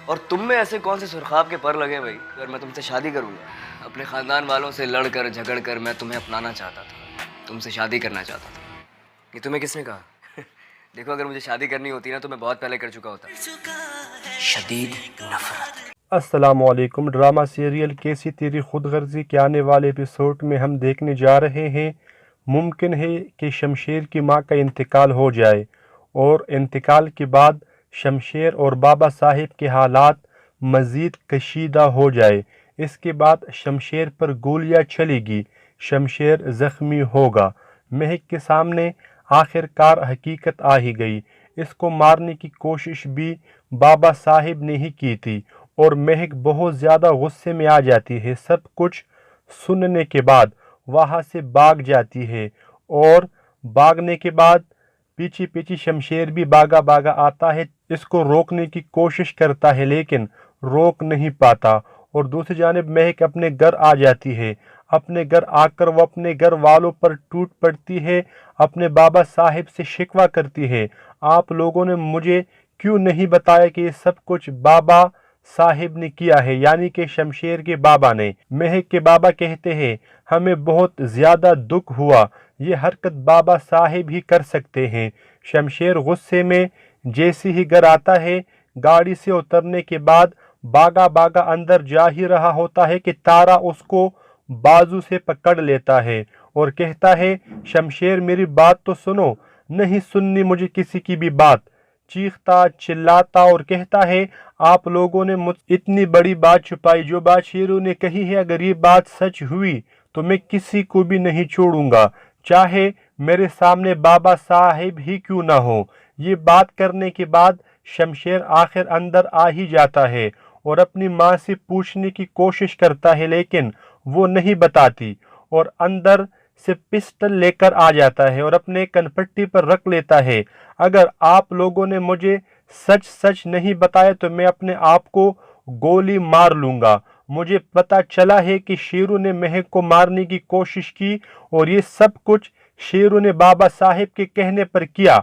اور تم میں ایسے کون سے سرخاب کے پر لگے بھائی؟ اگر میں تم سے شادی کروں گا، اپنے خاندان والوں سے لڑ کر جھگڑ کر میں تمہیں اپنانا چاہتا تھا، تم سے شادی کرنا چاہتا تھا. یہ تمہیں کس نے کہا؟ دیکھو اگر مجھے شادی کرنی ہوتی نا تو میں بہت پہلے کر چکا ہوتا. شدید نفرت. السلام علیکم. ڈرامہ سیریل کیسی تیری خود غرضی کے آنے والے ایپیسوڈ میں ہم دیکھنے جا رہے ہیں ممکن ہے کہ شمشیر کی ماں کا انتقال ہو جائے اور انتقال کے بعد شمشیر اور بابا صاحب کے حالات مزید کشیدہ ہو جائے. اس کے بعد شمشیر پر گولیاں چلے گی، شمشیر زخمی ہوگا. مہک کے سامنے آخر کار حقیقت آ ہی گئی. اس کو مارنے کی کوشش بھی بابا صاحب نے ہی کی تھی اور مہک بہت زیادہ غصے میں آ جاتی ہے. سب کچھ سننے کے بعد وہاں سے بھاگ جاتی ہے اور بھاگنے کے بعد پیچھے پیچھے شمشیر بھی بھاگا بھاگا آتا ہے. اس کو روکنے کی کوشش کرتا ہے لیکن روک نہیں پاتا اور دوسری جانب مہک اپنے گھر آ جاتی ہے. اپنے گھر آ کر وہ اپنے گھر والوں پر ٹوٹ پڑتی ہے، اپنے بابا صاحب سے شکوہ کرتی ہے. آپ لوگوں نے مجھے کیوں نہیں بتایا کہ یہ سب کچھ بابا صاحب نے کیا ہے، یعنی کہ شمشیر کے بابا نے. مہک کے بابا کہتے ہیں ہمیں بہت زیادہ دکھ ہوا، یہ حرکت بابا صاحب ہی کر سکتے ہیں. شمشیر غصے میں جیسے ہی گھر آتا ہے گاڑی سے اترنے کے بعد باغا باغا اندر جا ہی رہا ہوتا ہے کہ تارا اس کو بازو سے پکڑ لیتا ہے اور کہتا ہے شمشیر میری بات تو سنو. نہیں سننی مجھے کسی کی بھی بات. چیختا چلاتا اور کہتا ہے آپ لوگوں نے مجھ اتنی بڑی بات چھپائی، جو بات شیرو نے کہی ہے اگر یہ بات سچ ہوئی تو میں کسی کو بھی نہیں چھوڑوں گا، چاہے میرے سامنے بابا صاحب ہی کیوں نہ ہو. یہ بات کرنے کے بعد شمشیر آخر اندر آ ہی جاتا ہے اور اپنی ماں سے پوچھنے کی کوشش کرتا ہے لیکن وہ نہیں بتاتی اور اندر سے پسٹل لے کر آ جاتا ہے اور اپنے کنپٹی پر رکھ لیتا ہے. اگر آپ لوگوں نے مجھے سچ سچ نہیں بتایا تو میں اپنے آپ کو گولی مار لوں گا. مجھے پتا چلا ہے کہ شیرو نے مہک کو مارنے کی کوشش کی اور یہ سب کچھ شیرو نے بابا صاحب کے کہنے پر کیا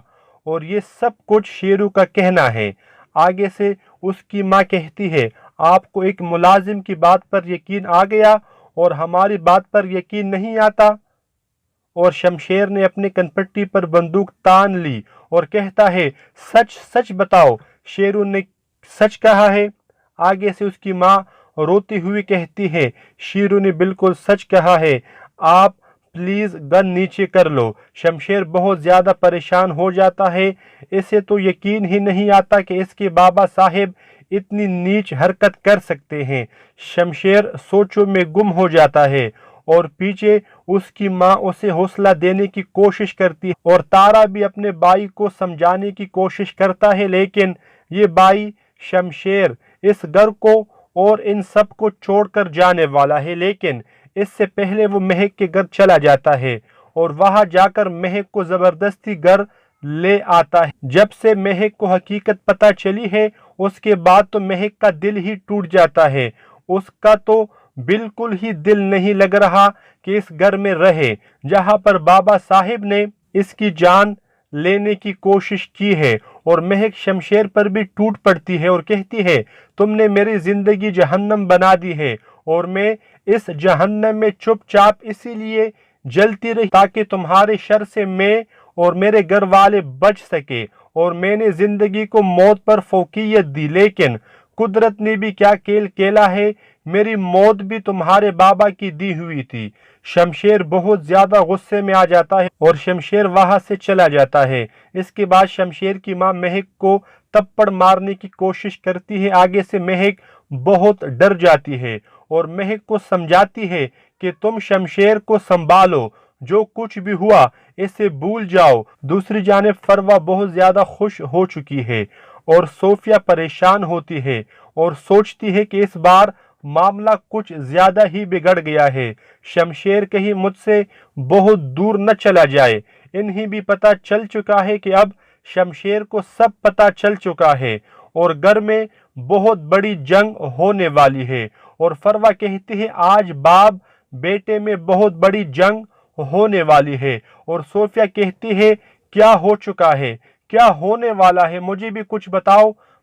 اور یہ سب کچھ شیرو کا کہنا ہے. آگے سے اس کی ماں کہتی ہے آپ کو ایک ملازم کی بات پر یقین آ گیا اور ہماری بات پر یقین نہیں آتا. اور شمشیر نے اپنے کنپٹی پر بندوق تان لی اور کہتا ہے سچ سچ بتاؤ شیرو نے سچ کہا ہے. آگے سے اس کی ماں روتی ہوئی کہتی ہے شیرو نے بالکل سچ کہا ہے، آپ پلیز گن نیچے کر لو. شمشیر بہت زیادہ پریشان ہو جاتا ہے، اسے تو یقین ہی نہیں آتا کہ اس کے بابا صاحب اتنی نیچ حرکت کر سکتے ہیں. شمشیر سوچوں میں گم ہو جاتا ہے اور پیچھے اس کی ماں اسے حوصلہ دینے کی کوشش کرتی ہے اور تارا بھی اپنے بھائی کو سمجھانے کی کوشش کرتا ہے لیکن یہ بھائی شمشیر اس گھر کو اور ان سب کو چھوڑ کر جانے والا ہے لیکن اس سے پہلے وہ مہک کے گھر چلا جاتا ہے اور وہاں جا کر مہک کو زبردستی گھر لے آتا ہے. جب سے مہک کو حقیقت پتہ چلی ہے اس کے بعد تو مہک کا دل ہی ٹوٹ جاتا ہے. اس کا تو بالکل ہی دل نہیں لگ رہا کہ اس گھر میں رہے جہاں پر بابا صاحب نے اس کی جان لینے کی کوشش کی ہے. اور مہک شمشیر پر بھی ٹوٹ پڑتی ہے اور کہتی ہے تم نے میری زندگی جہنم بنا دی ہے اور میں اس جہنم میں چپ چاپ اسی لیے جلتی رہی تاکہ تمہارے شر سے میں اور میرے گھر والے بچ سکے اور میں نے زندگی کو موت پر فوقیت دی لیکن قدرت نے بھی کیا کھیل کھیلا ہے، میری موت بھی تمہارے بابا کی دی ہوئی تھی. شمشیر بہت زیادہ غصے میں آ جاتا ہے اور شمشیر وہاں سے چلا جاتا ہے. اس کے بعد شمشیر کی ماں مہک کو تپڑ مارنے کی کوشش کرتی ہے. آگے سے مہک بہت ڈر جاتی ہے اور مہک کو سمجھاتی ہے کہ تم شمشیر کو سنبھالو، جو کچھ بھی ہوا اسے بھول جاؤ. دوسری جانب فروا بہت زیادہ خوش ہو چکی ہے اور صوفیہ پریشان ہوتی ہے اور سوچتی ہے کہ اس بار معاملہ کچھ زیادہ ہی بگڑ گیا ہے، شمشیر کہیں مجھ سے بہت دور نہ چلا جائے. انہیں بھی پتہ چل چکا ہے کہ اب شمشیر کو سب پتہ چل چکا ہے اور گھر میں بہت بڑی جنگ ہونے والی ہے. اور فروا کہتی ہے آج باپ بیٹے میں بہت بڑی جنگ ہونے والی ہے اور صوفیہ کہتی ہے کیا ہو چکا ہے، کیا ہونے والا ہے، مجھے بھی کچھ بتاؤ.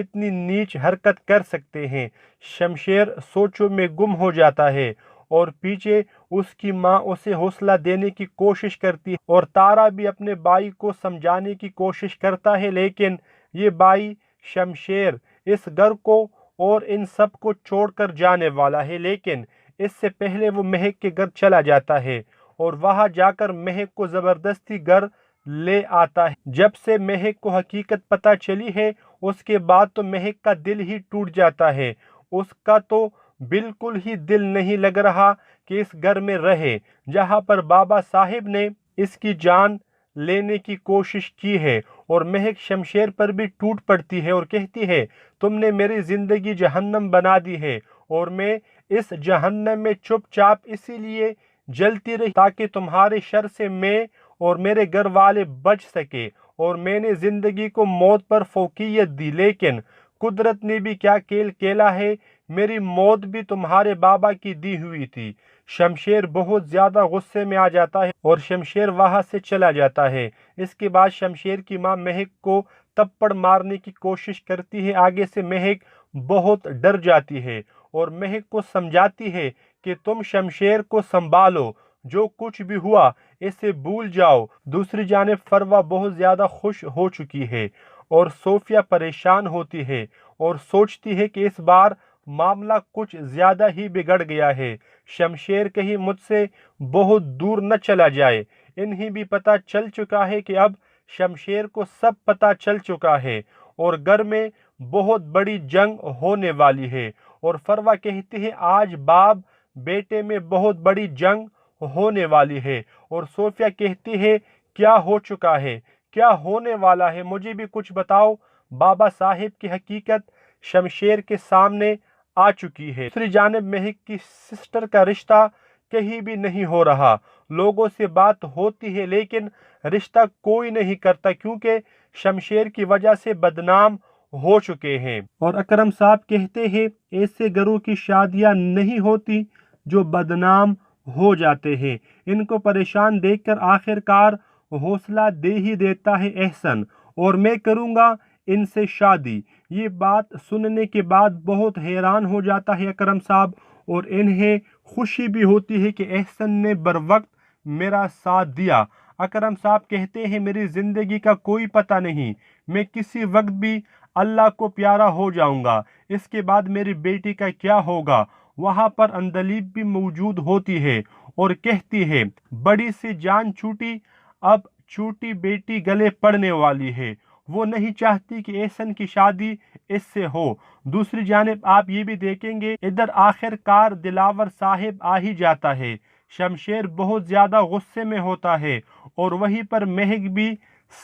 اتنی نیچ حرکت کر سکتے ہیں؟ شمشیر سوچوں میں گم ہو جاتا ہے اور پیچھے اس کی ماں اسے حوصلہ دینے کی کوشش کرتی ہے اور تارا بھی اپنے بھائی کو سمجھانے کی کوشش کرتا ہے، لیکن یہ بھائی شمشیر اس گھر کو اور ان سب کو چھوڑ کر جانے والا ہے، لیکن اس سے پہلے وہ مہک کے گھر چلا جاتا ہے اور وہاں جا کر مہک کو زبردستی گھر لے آتا ہے۔ جب سے مہک کو حقیقت پتہ چلی ہے اس کے بعد تو مہک کا دل ہی ٹوٹ جاتا ہے، اس کا تو بالکل ہی دل نہیں لگ رہا کہ اس گھر میں رہے جہاں پر بابا صاحب نے اس کی جان لینے کی کوشش کی ہے۔ اور مہک شمشیر پر بھی ٹوٹ پڑتی ہے اور کہتی ہے تم نے میری زندگی جہنم بنا دی ہے اور میں اس جہنم میں چپ چاپ اسی لیے جلتی رہی تاکہ تمہارے شر سے میں اور میرے گھر والے بچ سکے، اور میں نے زندگی کو موت پر فوقیت دی، لیکن قدرت نے بھی کیا کھیل کھیلا ہے، میری موت بھی تمہارے بابا کی دی ہوئی تھی۔ شمشیر بہت زیادہ غصے میں آ جاتا ہے اور شمشیر وہاں سے چلا جاتا ہے۔ اس کے بعد شمشیر کی ماں مہک کو تپڑ مارنے کی کوشش کرتی ہے، آگے سے مہک بہت ڈر جاتی ہے اور مہک کو سمجھاتی ہے کہ تم شمشیر کو سنبھالو، جو کچھ بھی ہوا اسے بھول جاؤ۔ دوسری جانب فروا بہت زیادہ خوش ہو چکی ہے اور صوفیہ پریشان ہوتی ہے اور سوچتی ہے کہ اس بار معاملہ کچھ زیادہ ہی بگڑ گیا ہے، شمشیر کہیں مجھ سے بہت دور نہ چلا جائے۔ انہیں بھی پتہ چل چکا ہے کہ اب شمشیر کو سب پتہ چل چکا ہے اور گھر میں بہت بڑی جنگ ہونے والی ہے، اور فروا کہتی ہے آج باپ بیٹے میں بہت بڑی جنگ ہونے والی ہے، اور صوفیہ کہتی ہے کیا ہو چکا ہے، کیا ہونے والا ہے، مجھے بھی کچھ بتاؤ۔ بابا صاحب کی حقیقت شمشیر کے سامنے آ چکی ہے۔ دوسری جانب مہک کی سسٹر کا رشتہ کہیں بھی نہیں ہو رہا، لوگوں سے بات ہوتی ہے لیکن رشتہ کوئی نہیں کرتا کیونکہ شمشیر کی وجہ سے بدنام ہو چکے ہیں، اور اکرم صاحب کہتے ہیں ایسے گھروں کی شادیاں نہیں ہوتی جو بدنام ہو جاتے ہیں۔ ان کو پریشان دیکھ کر آخر کار حوصلہ دے ہی دیتا ہے احسن، اور میں کروں گا ان سے شادی۔ یہ بات سننے کے بعد بہت حیران ہو جاتا ہے اکرم صاحب، اور انہیں خوشی بھی ہوتی ہے کہ احسن نے بروقت میرا ساتھ دیا۔ اکرم صاحب کہتے ہیں میری زندگی کا کوئی پتہ نہیں، میں کسی وقت بھی اللہ کو پیارا ہو جاؤں گا، اس کے بعد میری بیٹی کا کیا ہوگا۔ وہاں پر اندلیب بھی موجود ہوتی ہے اور کہتی ہے بڑی سی جان چھوٹی، اب چھوٹی بیٹی گلے پڑنے والی ہے، وہ نہیں چاہتی کہ احسن کی شادی اس سے ہو۔ دوسری جانب آپ یہ بھی دیکھیں گے ادھر آخر کار دلاور صاحب آ ہی جاتا ہے، شمشیر بہت زیادہ غصے میں ہوتا ہے اور وہیں پر مہک بھی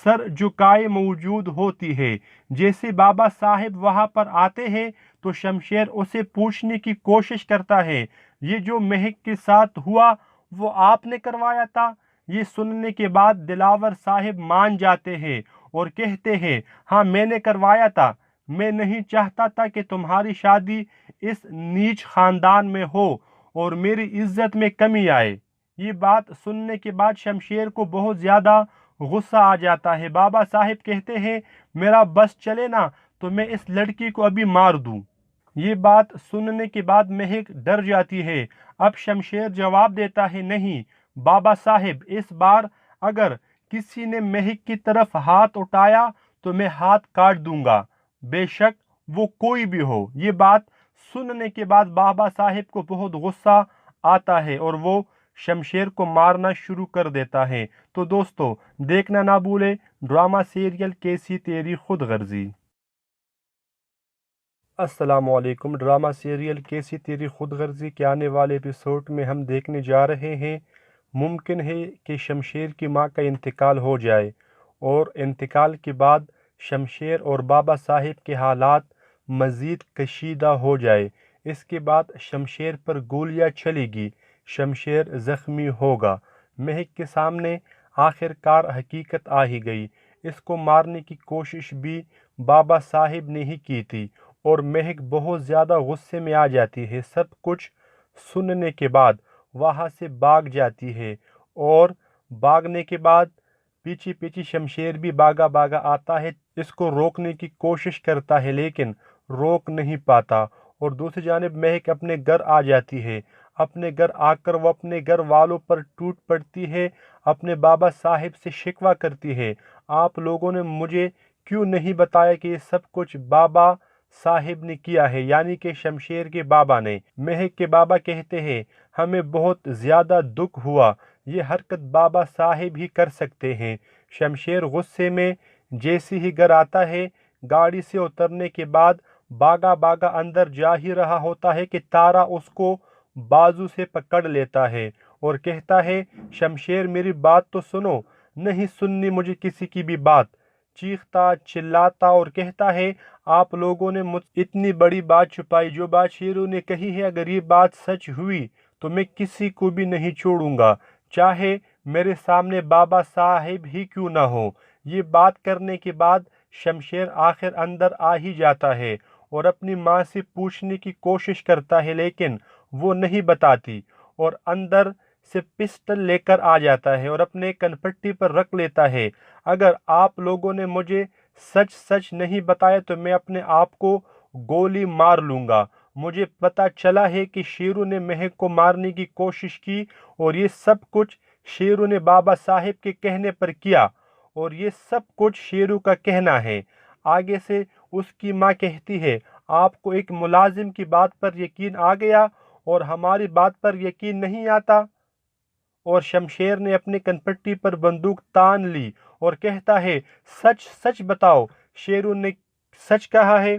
سر جھکائے موجود ہوتی ہے۔ جیسے بابا صاحب وہاں پر آتے ہیں تو شمشیر اسے پوچھنے کی کوشش کرتا ہے یہ جو مہک کے ساتھ ہوا وہ آپ نے کروایا تھا؟ یہ سننے کے بعد دلاور صاحب مان جاتے ہیں اور کہتے ہیں ہاں میں نے کروایا تھا، میں نہیں چاہتا تھا کہ تمہاری شادی اس نیچ خاندان میں ہو اور میری عزت میں کمی آئے۔ یہ بات سننے کے بعد شمشیر کو بہت زیادہ غصہ آ جاتا ہے۔ بابا صاحب کہتے ہیں میرا بس چلے نا تو میں اس لڑکی کو ابھی مار دوں۔ یہ بات سننے کے بعد مہک ڈر جاتی ہے۔ اب شمشیر جواب دیتا ہے نہیں بابا صاحب، اس بار اگر کسی نے مہک کی طرف ہاتھ اٹھایا تو میں ہاتھ کاٹ دوں گا، بے شک وہ کوئی بھی ہو۔ یہ بات سننے کے بعد بابا صاحب کو بہت غصہ آتا ہے اور وہ شمشیر کو مارنا شروع کر دیتا ہے۔ تو دوستو دیکھنا نہ بھولے ڈرامہ سیریل کیسی تیری خود غرضی۔ السلام علیکم۔ ڈرامہ سیریل کیسی تیری خود غرضی کے آنے والے ایپیسوڈ میں ہم دیکھنے جا رہے ہیں ممکن ہے کہ شمشیر کی ماں کا انتقال ہو جائے اور انتقال کے بعد شمشیر اور بابا صاحب کے حالات مزید کشیدہ ہو جائے۔ اس کے بعد شمشیر پر گولیاں چلے گی، شمشیر زخمی ہوگا۔ مہک کے سامنے آخر کار حقیقت آ ہی گئی، اس کو مارنے کی کوشش بھی بابا صاحب نے ہی کی تھی اور مہک بہت زیادہ غصے میں آ جاتی ہے۔ سب کچھ سننے کے بعد وہاں سے بھاگ جاتی ہے اور بھاگنے کے بعد پیچھے پیچھے شمشیر بھی بھاگا بھاگا آتا ہے اس کو روکنے کی کوشش کرتا ہے لیکن روک نہیں پاتا، اور دوسری جانب مہک اپنے گھر آ جاتی ہے۔ اپنے گھر آ کر وہ اپنے گھر والوں پر ٹوٹ پڑتی ہے، اپنے بابا صاحب سے شکوہ کرتی ہے، آپ لوگوں نے مجھے کیوں نہیں بتایا کہ یہ سب کچھ بابا صاحب نے کیا ہے، یعنی کہ شمشیر کے بابا نے۔ مہک کے بابا کہتے ہیں ہمیں بہت زیادہ دکھ ہوا، یہ حرکت بابا صاحب ہی کر سکتے ہیں۔ شمشیر غصے میں جیسے ہی گھر آتا ہے، گاڑی سے اترنے کے بعد باغا باغا اندر جا ہی رہا ہوتا ہے کہ تارا اس کو بازو سے پکڑ لیتا ہے اور کہتا ہے شمشیر میری بات تو سنو، نہیں سننی مجھے کسی کی بھی بات۔ چیختا چلاتا اور کہتا ہے آپ لوگوں نے مجھ اتنی بڑی بات چھپائی، جو بات شیرو نے کہی ہے اگر یہ بات سچ ہوئی تو میں کسی کو بھی نہیں چھوڑوں گا، چاہے میرے سامنے بابا صاحب ہی کیوں نہ ہو۔ یہ بات کرنے کے بعد شمشیر آخر اندر آ ہی جاتا ہے اور اپنی ماں سے پوچھنے کی کوشش کرتا ہے لیکن وہ نہیں بتاتی، اور اندر سے پسٹل لے کر آ جاتا ہے اور اپنے کنپٹی پر رکھ لیتا ہے اگر آپ لوگوں نے مجھے سچ سچ نہیں بتایا تو میں اپنے آپ کو گولی مار لوں گا۔ مجھے پتہ چلا ہے کہ شیرو نے مہک کو مارنے کی کوشش کی اور یہ سب کچھ شیرو نے بابا صاحب کے کہنے پر کیا، اور یہ سب کچھ شیرو کا کہنا ہے۔ آگے سے اس کی ماں کہتی ہے آپ کو ایک ملازم کی بات پر یقین آ گیا اور ہماری بات پر یقین نہیں آتا، اور شمشیر نے اپنے کنپٹی پر بندوق تان لی اور کہتا ہے سچ سچ بتاؤ شیرو نے سچ کہا ہے۔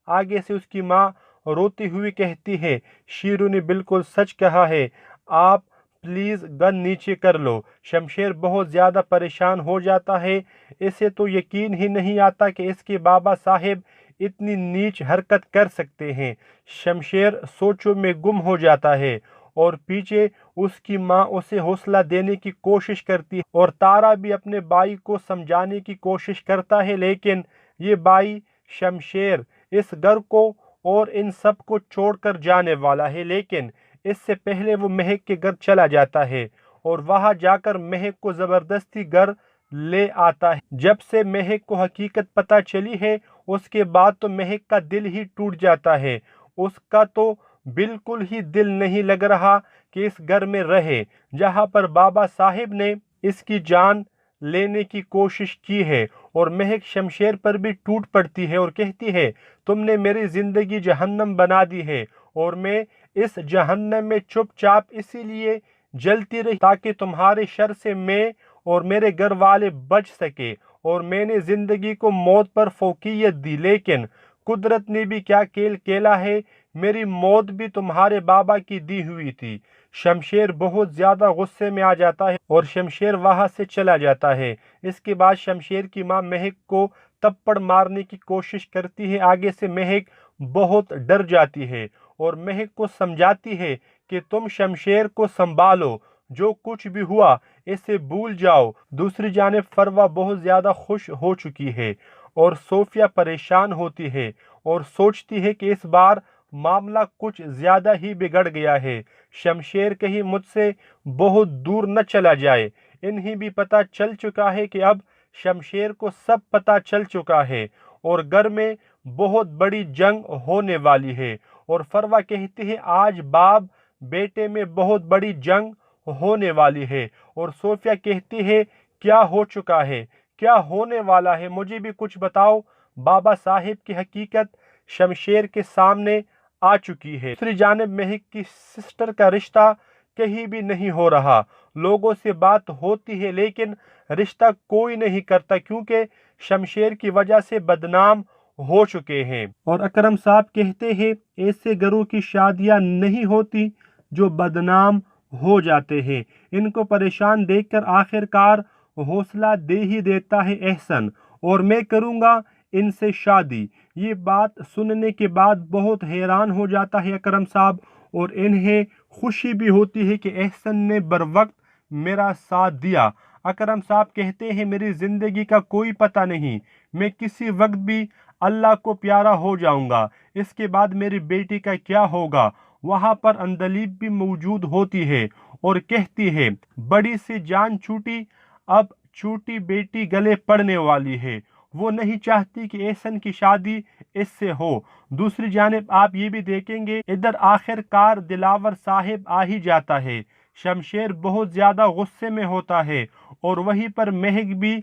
آگے سے اس کی ماں روتی ہوئی کہتی ہے شیرو نے بالکل سچ کہا ہے، آپ پلیز گن نیچے کر لو۔ شمشیر بہت زیادہ پریشان ہو جاتا ہے، اسے تو یقین ہی نہیں آتا کہ اس کے بابا صاحب اتنی نیچ حرکت کر سکتے ہیں۔ شمشیر سوچوں میں گم ہو جاتا ہے اور پیچھے اس کی ماں اسے حوصلہ دینے کی کوشش کرتی ہے اور تارا بھی اپنے بھائی کو سمجھانے کی کوشش کرتا ہے، لیکن یہ بھائی شمشیر اس گھر کو اور ان سب کو چھوڑ کر جانے والا ہے، لیکن اس سے پہلے وہ مہک کے گھر چلا جاتا ہے اور وہاں جا کر مہک کو زبردستی گھر لے آتا ہے۔ جب سے مہک کو حقیقت پتہ چلی ہے اس کے بعد تو مہک کا دل ہی ٹوٹ جاتا ہے، اس کا تو بالکل ہی دل نہیں لگ رہا کہ اس گھر میں رہے جہاں پر بابا صاحب نے اس کی جان لینے کی کوشش کی ہے، اور مہک شمشیر پر بھی ٹوٹ پڑتی ہے اور کہتی ہے تم نے میری زندگی جہنم بنا دی ہے اور میں اس جہنم میں چپ چاپ اسی لیے جلتی رہی تاکہ تمہارے شر سے میں اور میرے گھر والے بچ سکے، اور میں نے زندگی کو موت پر فوقیت دی، لیکن قدرت نے بھی کیا کھیل کھیلا ہے، میری موت بھی تمہارے بابا کی دی ہوئی تھی۔ شمشیر بہت زیادہ غصے میں آ جاتا ہے اور شمشیر وہاں سے چلا جاتا ہے۔ اس کے بعد شمشیر کی ماں مہک کو تپڑ مارنے کی کوشش کرتی ہے، آگے سے مہک بہت ڈر جاتی ہے اور مہک کو سمجھاتی ہے کہ تم شمشیر کو سنبھالو، جو کچھ بھی ہوا اسے بھول جاؤ۔ دوسری جانب فروا بہت زیادہ خوش ہو چکی ہے اور صوفیہ پریشان ہوتی ہے اور سوچتی ہے کہ اس بار معاملہ کچھ زیادہ ہی بگڑ گیا ہے، شمشیر کہیں مجھ سے بہت دور نہ چلا جائے۔ انہیں بھی پتہ چل چکا ہے کہ اب شمشیر کو سب پتہ چل چکا ہے اور گھر میں بہت بڑی جنگ ہونے والی ہے، اور فروا کہتی ہے آج باپ بیٹے میں بہت بڑی جنگ ہونے والی ہے، اور صوفیہ کہتی ہے کیا ہو چکا ہے، کیا ہونے والا ہے، مجھے بھی کچھ بتاؤ۔ بابا صاحب کی حقیقت شمشیر کے سامنے آ چکی ہے۔ دوسری جانب مہک کی سسٹر کا رشتہ کہیں بھی نہیں ہو رہا، لوگوں سے بات ہوتی ہے لیکن رشتہ کوئی نہیں کرتا کیونکہ شمشیر کی وجہ سے بدنام ہو چکے ہیں، اور اکرم صاحب کہتے ہیں ایسے گھروں کی شادیاں نہیں ہوتی جو بدنام ہو جاتے ہیں۔ ان کو پریشان دیکھ کر آخر کار حوصلہ دے ہی دیتا ہے احسن، اور میں کروں گا ان سے شادی۔ یہ بات سننے کے بعد بہت حیران ہو جاتا ہے اکرم صاحب، اور انہیں خوشی بھی ہوتی ہے کہ احسن نے بر وقت میرا ساتھ دیا۔ اکرم صاحب کہتے ہیں میری زندگی کا کوئی پتہ نہیں، میں کسی وقت بھی اللہ کو پیارا ہو جاؤں گا، اس کے بعد میری بیٹی کا کیا ہوگا۔ وہاں پر اندلیب بھی موجود ہوتی ہے اور کہتی ہے بڑی سی جان چھوٹی، اب چھوٹی بیٹی گلے پڑنے والی ہے، وہ نہیں چاہتی کہ احسن کی شادی اس سے ہو۔ دوسری جانب آپ یہ بھی دیکھیں گے ادھر آخر کار دلاور صاحب آ ہی جاتا ہے۔ شمشیر بہت زیادہ غصے میں ہوتا ہے اور وہیں پر مہک بھی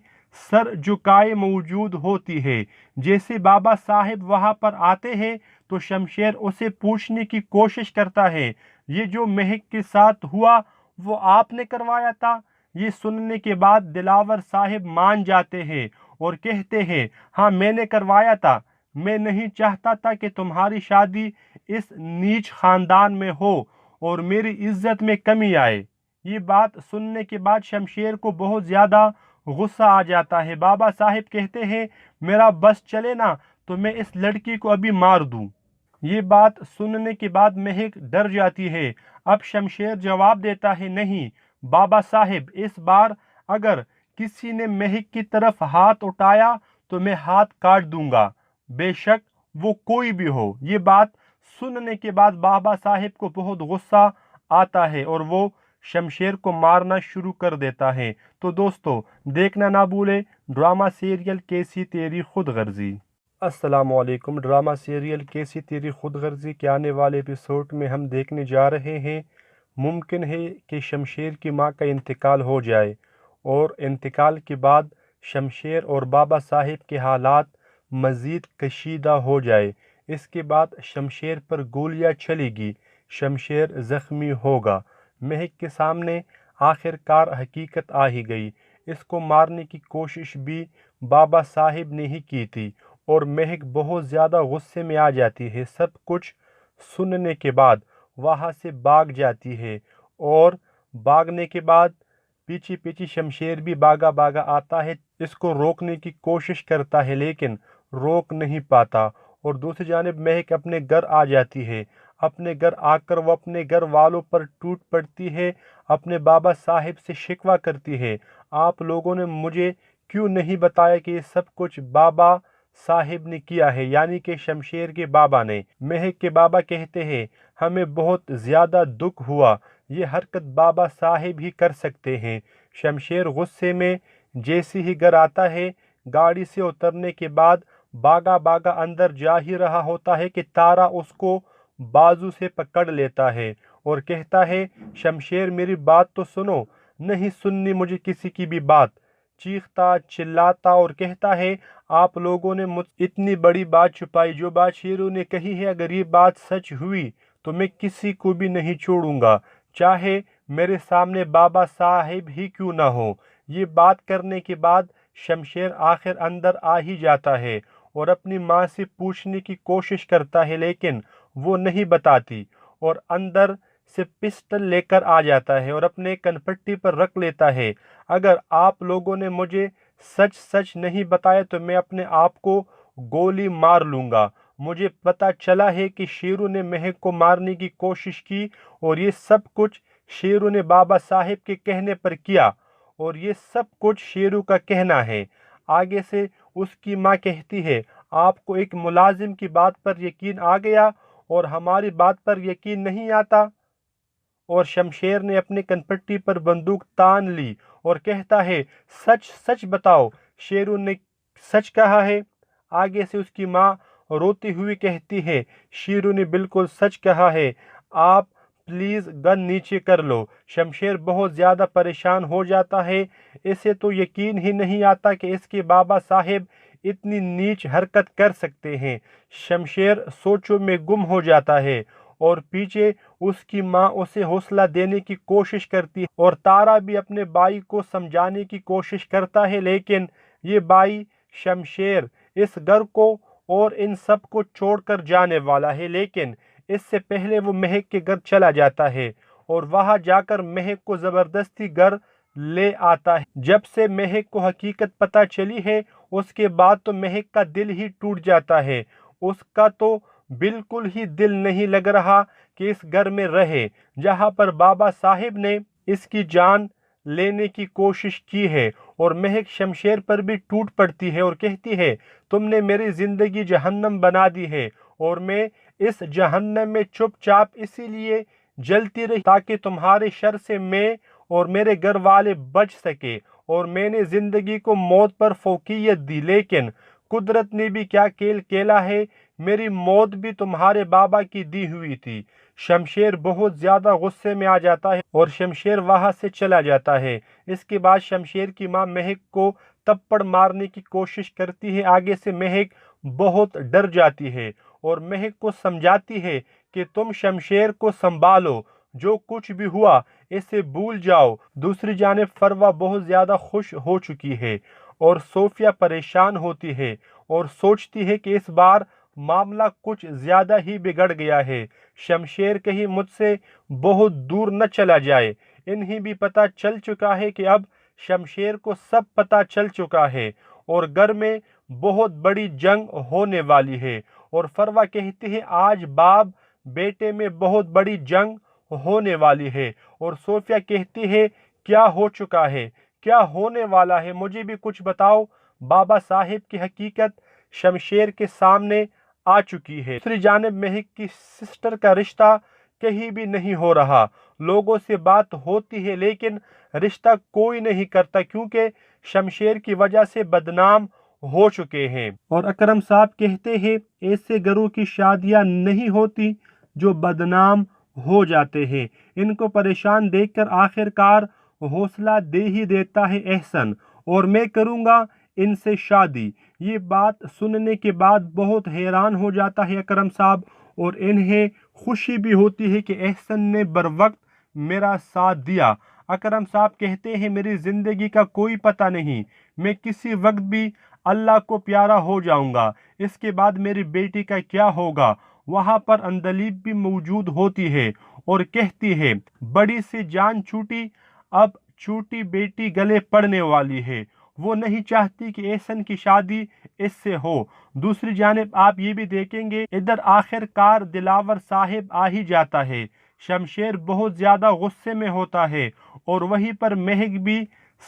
سر جھکائے موجود ہوتی ہے۔ جیسے بابا صاحب وہاں پر آتے ہیں تو شمشیر اسے پوچھنے کی کوشش کرتا ہے، یہ جو مہک کے ساتھ ہوا وہ آپ نے کروایا تھا؟ یہ سننے کے بعد دلاور صاحب مان جاتے ہیں اور کہتے ہیں، ہاں میں نے کروایا تھا، میں نہیں چاہتا تھا کہ تمہاری شادی اس نیچ خاندان میں ہو اور میری عزت میں کمی آئے۔ یہ بات سننے کے بعد شمشیر کو بہت زیادہ غصہ آ جاتا ہے۔ بابا صاحب کہتے ہیں، میرا بس چلے نا تو میں اس لڑکی کو ابھی مار دوں۔ یہ بات سننے کے بعد مہک ڈر جاتی ہے۔ اب شمشیر جواب دیتا ہے، نہیں بابا صاحب، اس بار اگر کسی نے مہک کی طرف ہاتھ اٹھایا تو میں ہاتھ کاٹ دوں گا، بے شک وہ کوئی بھی ہو۔ یہ بات سننے کے بعد بابا صاحب کو بہت غصہ آتا ہے اور وہ شمشیر کو مارنا شروع کر دیتا ہے۔ تو دوستو دیکھنا نہ بھولے ڈرامہ سیریل کیسی تیری خود غرضی۔ السلام علیکم۔ ڈرامہ سیریل کیسی تیری خود غرضی کے آنے والے ایپیسوڈ میں ہم دیکھنے جا رہے ہیں ممکن ہے کہ شمشیر کی ماں کا انتقال ہو جائے اور انتقال کے بعد شمشیر اور بابا صاحب کے حالات مزید کشیدہ ہو جائے۔ اس کے بعد شمشیر پر گولیاں چلے گی، شمشیر زخمی ہوگا۔ مہک کے سامنے آخر کار حقیقت آ ہی گئی۔ اس کو مارنے کی کوشش بھی بابا صاحب نے ہی کی تھی اور مہک بہت زیادہ غصے میں آ جاتی ہے۔ سب کچھ سننے کے بعد وہاں سے بھاگ جاتی ہے اور بھاگنے کے بعد پیچھے پیچھے شمشیر بھی بھاگا بھاگا آتا ہے، اس کو روکنے کی کوشش کرتا ہے لیکن روک نہیں پاتا۔ اور دوسری جانب مہک اپنے گھر آ جاتی ہے۔ اپنے گھر آ کر وہ اپنے گھر والوں پر ٹوٹ پڑتی ہے، اپنے بابا صاحب سے شکوہ کرتی ہے، آپ لوگوں نے مجھے کیوں نہیں بتایا کہ یہ سب کچھ بابا صاحب نے کیا ہے، یعنی کہ شمشیر کے بابا نے۔ مہک کے بابا کہتے ہیں، ہمیں بہت زیادہ دکھ ہوا، یہ حرکت بابا صاحب ہی کر سکتے ہیں۔ شمشیر غصے میں جیسے ہی گھر آتا ہے، گاڑی سے اترنے کے بعد بھاگا بھاگا اندر جا ہی رہا ہوتا ہے کہ تارا اس کو بازو سے پکڑ لیتا ہے اور کہتا ہے، شمشیر میری بات تو سنو، نہیں سننی مجھے کسی کی بھی بات۔ چیختا چلاتا اور کہتا ہے، آپ لوگوں نے مجھ اتنی بڑی بات چھپائی، جو بات شیرو نے کہی ہے اگر یہ بات سچ ہوئی تو میں کسی کو بھی نہیں چھوڑوں گا، چاہے میرے سامنے بابا صاحب ہی کیوں نہ ہو۔ یہ بات کرنے کے بعد شمشیر آخر اندر آ ہی جاتا ہے اور اپنی ماں سے پوچھنے کی کوشش کرتا ہے لیکن وہ نہیں بتاتی اور اندر سے پسٹل لے کر آ جاتا ہے اور اپنے کنپٹی پر رکھ لیتا ہے، اگر آپ لوگوں نے مجھے سچ سچ نہیں بتایا تو میں اپنے آپ کو گولی مار لوں گا۔ مجھے پتہ چلا ہے کہ شیرو نے مہک کو مارنے کی کوشش کی اور یہ سب کچھ شیرو نے بابا صاحب کے کہنے پر کیا اور یہ سب کچھ شیرو کا کہنا ہے۔ آگے سے اس کی ماں کہتی ہے، آپ کو ایک ملازم کی بات پر یقین آ گیا اور ہماری بات پر یقین نہیں آتا؟ اور شمشیر نے اپنے کنپٹی پر بندوق تان لی اور کہتا ہے، سچ سچ بتاؤ، شیرو نے سچ کہا ہے؟ آگے سے اس کی ماں روتی ہوئی کہتی ہے، شیرو نے بالکل سچ کہا ہے، آپ پلیز گن نیچے کر لو۔ شمشیر بہت زیادہ پریشان ہو جاتا ہے، اسے تو یقین ہی نہیں آتا کہ اس کے بابا صاحب اتنی نیچ حرکت کر سکتے ہیں۔ شمشیر سوچوں میں گم ہو جاتا ہے اور پیچھے اس کی ماں اسے حوصلہ دینے کی کوشش کرتی ہے اور تارا بھی اپنے بھائی کو سمجھانے کی کوشش کرتا ہے لیکن یہ بھائی شمشیر اس گھر کو اور ان سب کو چھوڑ کر جانے والا ہے، لیکن اس سے پہلے وہ مہک کے گھر چلا جاتا ہے اور وہاں جا کر مہک کو زبردستی گھر لے آتا ہے۔ جب سے مہک کو حقیقت پتہ چلی ہے اس کے بعد تو مہک کا دل ہی ٹوٹ جاتا ہے، اس کا تو بالکل ہی دل نہیں لگ رہا کہ اس گھر میں رہے جہاں پر بابا صاحب نے اس کی جان لینے کی کوشش کی ہے۔ اور مہک شمشیر پر بھی ٹوٹ پڑتی ہے اور کہتی ہے، تم نے میری زندگی جہنم بنا دی ہے اور میں اس جہنم میں چپ چاپ اسی لیے جلتی رہی تاکہ تمہارے شر سے میں اور میرے گھر والے بچ سکے اور میں نے زندگی کو موت پر فوقیت دی، لیکن قدرت نے بھی کیا کھیل کھیلا ہے، میری موت بھی تمہارے بابا کی دی ہوئی تھی۔ شمشیر بہت زیادہ غصے میں آ جاتا ہے اور شمشیر وہاں سے چلا جاتا ہے۔ اس کے بعد شمشیر کی ماں مہک کو تپڑ مارنے کی کوشش کرتی ہے۔ آگے سے مہک بہت ڈر جاتی ہے اور مہک کو سمجھاتی ہے کہ تم شمشیر کو سنبھالو، جو کچھ بھی ہوا اسے بھول جاؤ۔ دوسری جانب فروا بہت زیادہ خوش ہو چکی ہے اور صوفیہ پریشان ہوتی ہے اور سوچتی ہے کہ اس بار معاملہ کچھ زیادہ ہی بگڑ گیا ہے، شمشیر کہیں مجھ سے بہت دور نہ چلا جائے۔ انہیں بھی پتہ چل چکا ہے کہ اب شمشیر کو سب پتہ چل چکا ہے اور گھر میں بہت بڑی جنگ ہونے والی ہے، اور فروا کہتی ہے آج باپ بیٹے میں بہت بڑی جنگ ہونے والی ہے، اور صوفیہ کہتی ہے کیا ہو چکا ہے، کیا ہونے والا ہے، مجھے بھی کچھ بتاؤ۔ بابا صاحب کی حقیقت شمشیر کے سامنے آ چکی ہے۔ دوسری جانب مہک کی سسٹر کا رشتہ کہیں بھی نہیں ہو رہا، لوگوں سے بات ہوتی ہے لیکن رشتہ کوئی نہیں کرتا کیونکہ شمشیر کی وجہ سے بدنام ہو چکے ہیں۔ اور اکرم صاحب کہتے ہیں ایسے گھروں کی شادیاں نہیں ہوتی جو بدنام ہو جاتے ہیں۔ ان کو پریشان دیکھ کر آخر کار حوصلہ دے ہی دیتا ہے احسن، اور میں کروں گا ان سے شادی۔ یہ بات سننے کے بعد بہت حیران ہو جاتا ہے اکرم صاحب، اور انہیں خوشی بھی ہوتی ہے کہ احسن نے بروقت میرا ساتھ دیا۔ اکرم صاحب کہتے ہیں میری زندگی کا کوئی پتہ نہیں، میں کسی وقت بھی اللہ کو پیارا ہو جاؤں گا۔ اس کے بعد میری بیٹی کا کیا ہوگا؟ وہاں پر اندلیب بھی موجود ہوتی ہے اور کہتی ہے بڑی سی جان چھوٹی، اب چھوٹی بیٹی گلے پڑنے والی ہے، وہ نہیں چاہتی کہ احسن کی شادی اس سے ہو۔ دوسری جانب آپ یہ بھی دیکھیں گے ادھر آخر کار دلاور صاحب آ ہی جاتا ہے، شمشیر بہت زیادہ غصے میں ہوتا ہے اور وہیں پر مہک بھی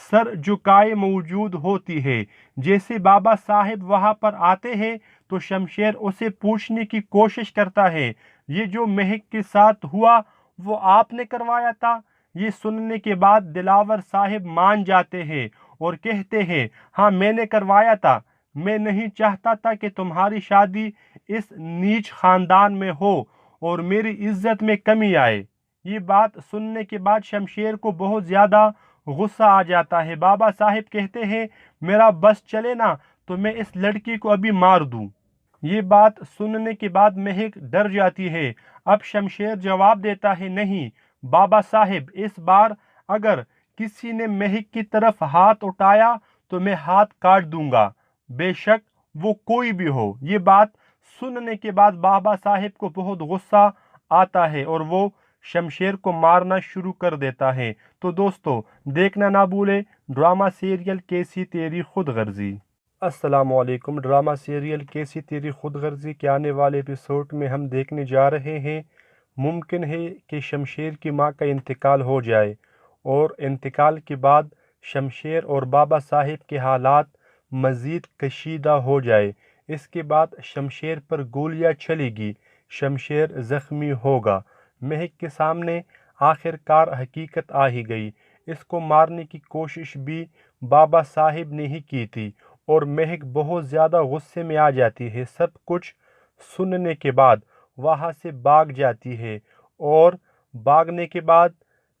سر جھکائے موجود ہوتی ہے۔ جیسے بابا صاحب وہاں پر آتے ہیں تو شمشیر اسے پوچھنے کی کوشش کرتا ہے یہ جو مہک کے ساتھ ہوا وہ آپ نے کروایا تھا؟ یہ سننے کے بعد دلاور صاحب مان جاتے ہیں اور کہتے ہیں ہاں میں نے کروایا تھا، میں نہیں چاہتا تھا کہ تمہاری شادی اس نیچ خاندان میں ہو اور میری عزت میں کمی آئے۔ یہ بات سننے کے بعد شمشیر کو بہت زیادہ غصہ آ جاتا ہے۔ بابا صاحب کہتے ہیں میرا بس چلے نا تو میں اس لڑکی کو ابھی مار دوں۔ یہ بات سننے کے بعد مہک ڈر جاتی ہے۔ اب شمشیر جواب دیتا ہے نہیں بابا صاحب، اس بار اگر کسی نے مہک کی طرف ہاتھ اٹھایا تو میں ہاتھ کاٹ دوں گا، بے شک وہ کوئی بھی ہو۔ یہ بات سننے کے بعد بابا صاحب کو بہت غصہ آتا ہے اور وہ شمشیر کو مارنا شروع کر دیتا ہے۔ تو دوستو دیکھنا نہ بھولے ڈرامہ سیریل کیسی تیری خود غرضی۔ السلام علیکم۔ ڈرامہ سیریل کیسی تیری خود غرضی کے آنے والے ایپیسوڈ میں ہم دیکھنے جا رہے ہیں ممکن ہے کہ شمشیر کی ماں کا انتقال ہو جائے اور انتقال کے بعد شمشیر اور بابا صاحب کے حالات مزید کشیدہ ہو جائے۔ اس کے بعد شمشیر پر گولیاں چلے گی، شمشیر زخمی ہوگا۔ مہک کے سامنے آخر کار حقیقت آ ہی گئی۔ اس کو مارنے کی کوشش بھی بابا صاحب نے ہی کی تھی اور مہک بہت زیادہ غصے میں آ جاتی ہے۔ سب کچھ سننے کے بعد وہاں سے بھاگ جاتی ہے اور بھاگنے کے بعد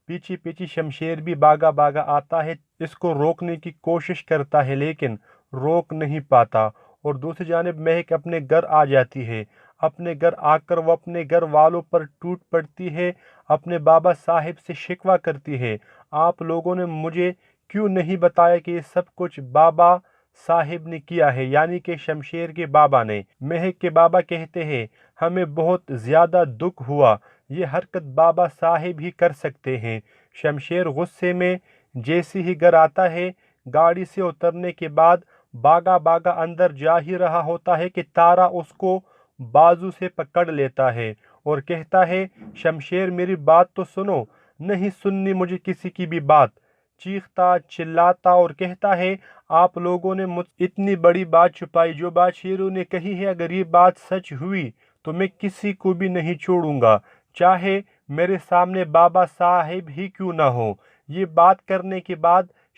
پیچھے پیچھے شمشیر بھی بھاگا بھاگا آتا ہے، اس کو روکنے کی کوشش کرتا ہے لیکن روک نہیں پاتا۔ اور دوسری جانب مہک اپنے گھر آ جاتی ہے۔ اپنے گھر آ کر وہ اپنے گھر والوں پر ٹوٹ پڑتی ہے، اپنے بابا صاحب سے شکوہ کرتی ہے آپ لوگوں نے مجھے کیوں نہیں بتایا کہ یہ سب کچھ بابا صاحب نے کیا ہے، یعنی کہ شمشیر کے بابا نے۔ مہک کے بابا کہتے ہیں ہمیں بہت زیادہ دکھ ہوا، یہ حرکت بابا صاحب ہی کر سکتے ہیں۔ شمشیر غصے میں جیسے ہی گھر آتا ہے گاڑی سے اترنے کے بعد بھاگا بھاگا اندر جا ہی رہا ہوتا ہے کہ تارا اس کو بازو سے پکڑ لیتا ہے اور کہتا ہے شمشیر میری بات تو سنو، نہیں سننی مجھے کسی کی بھی بات۔ چیختا چلاتا اور کہتا ہے آپ لوگوں نے مجھ اتنی بڑی بات چھپائی، جو بات شیرو نے کہی ہے اگر یہ بات سچ ہوئی تو میں کسی کو بھی نہیں چھوڑوں گا، چاہے میرے سامنے بابا صاحب ہی کیوں نہ ہو۔ یہ بات کرنے کے بعد